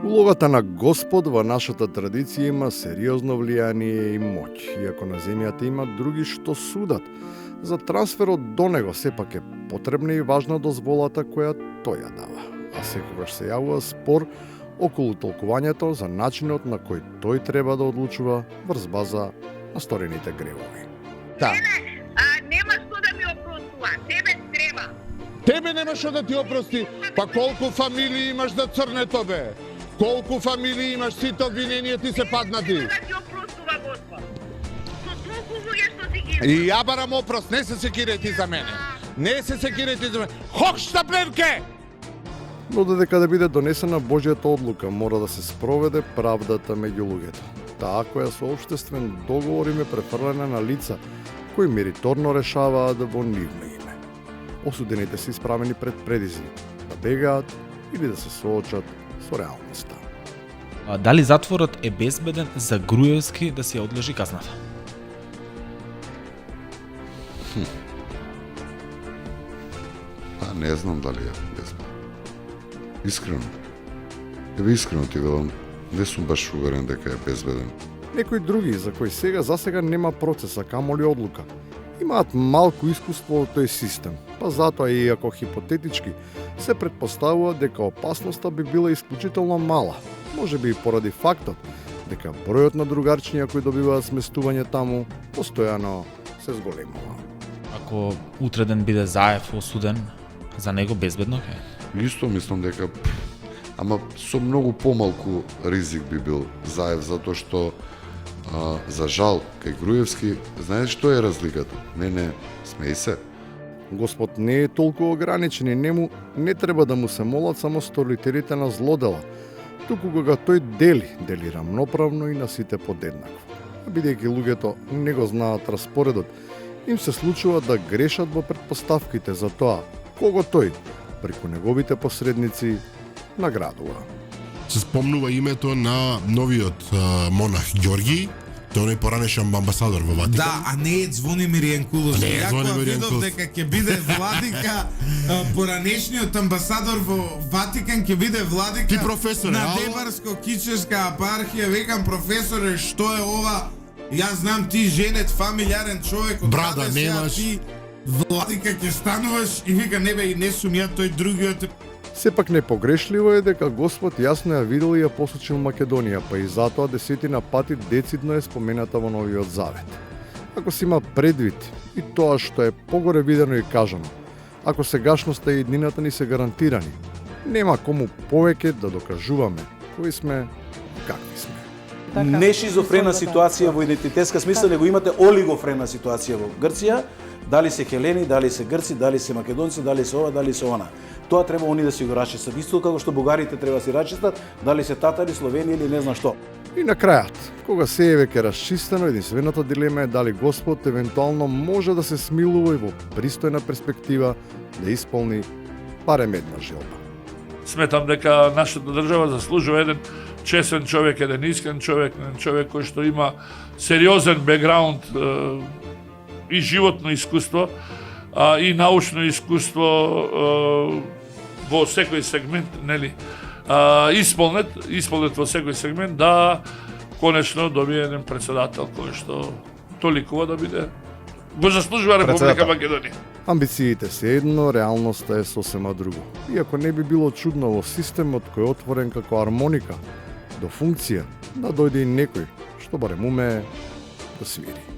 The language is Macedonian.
Улогата на Господ во нашата традиција има сериозно влијание и моќ, иако на земјата има други што судат. За трансферот до него сепак е потребна и важна дозволата која тој ја дава. А секогаш се јавува спор околу толкувањето за начинот на кој тој треба да одлучува врз база на сторените гревови. Да. Нема што да ми опростува, тебе треба. Тебе нема што да ти опрости, па колку фамилии имаш да црнето бе? Колку фамилии имаш, сите обвиненија ти се паднати? Нема да ти опростува Господ. Со толку луѓе што си ги... И ја барам опрост, не се секирай ти за мене. Не се секирай ти за мене. Хок штапленке! Но додека да биде донесена Божјата одлука, мора да се спроведе правдата меѓу луѓето. Таа која со општествен договор им е префрлена на лица кои мериторно решаваат во нивно име. Осудените се исправени пред предизвик да бегаат или да се соочат со реалноста. Дали затворот е безбеден за Груевски да се одлежи казната? Не знам дали е безбеден. Искрено. Искрено ти велам, не сум баш уверен дека е безбеден. Некои други, за кои засега нема процеса, камоли одлука, имаат малку искуство во тој систем, па затоа и ако хипотетички се предпоставува дека опасноста би била исклучително мала, може би и поради фактот дека бројот на другарчиња кои добиваат сместување таму постојано се зголемува. Ако утреден биде Заев осуден, за него безбедно е? Исто мислам дека ама со многу помалку ризик би бил Заев, затоа што за жал кај Груевски, знаеш што е разликата? Не, смеј се. Господ не е толку ограничен и нему не треба да му се молат само сторителите на злодела, туку кога тој дели рамноправно и на сите подеднакво. А бидејќи луѓето не го знаат распоредот, им се случува да грешат во претпоставките за тоа кого тој, преку неговите посредници, наградува. Се спомнува името на новиот монах Ѓорги, тој е поранешен амбасадор во Ватикан. Да, а не е Звонимир Јанкулов. Не е Звонимир видов Јанкулов. дека ќе биде владика, поранешниот амбасадор во Ватикан ќе биде владика Ти професоре, на ало? Дебарско-Кичевска епархија. Викам, професоре, што е ова? Јас знам ти женет, фамилиарен човек, од Брада каде сега немаш. ти владика ќе стануваш и вика, не бе, и не сум ја тој другиот. Сепак непогрешливо е дека Господ јасно ја видел и ја посочил Македонија, па и затоа десетина пати децидно е спомената во Новиот Завет. Ако се има предвид и тоа што е погоре видено и кажано, ако сегашноста и иднината ни се гарантирани, нема кому повеќе да докажуваме кои сме и какви сме. Не шизофрена ситуација во идентитетска смисла, него имате олигофрена ситуација во Грција, дали се хелени, дали се грци, дали се македонци, дали се ова, дали се она. Тоа треба они да си го рачистат, исто како што бугарите треба да си рачистат, дали се татари, Словени или не знам што. И на крајот, кога се е веќе расчистено, единствената дилема е дали Господ евентуално може да се смилува и во пристојна перспектива да исполни барем една желба. Сметам дека нашата држава заслужува еден честен човек, еден искрен човек, еден човек кој што има сериозен бекграунд и животно искуство, и научно искуство во секој сегмент, нели? Исполнет во секој сегмент, да конечно добие еден председател кој што толикува да биде го заслужува Република Македонија. Амбициите се едно, реалноста е сосема друго. Иако не би било чудно во системот кој е отворен како армоника, до функција да дојде и некој што барем уме да свири.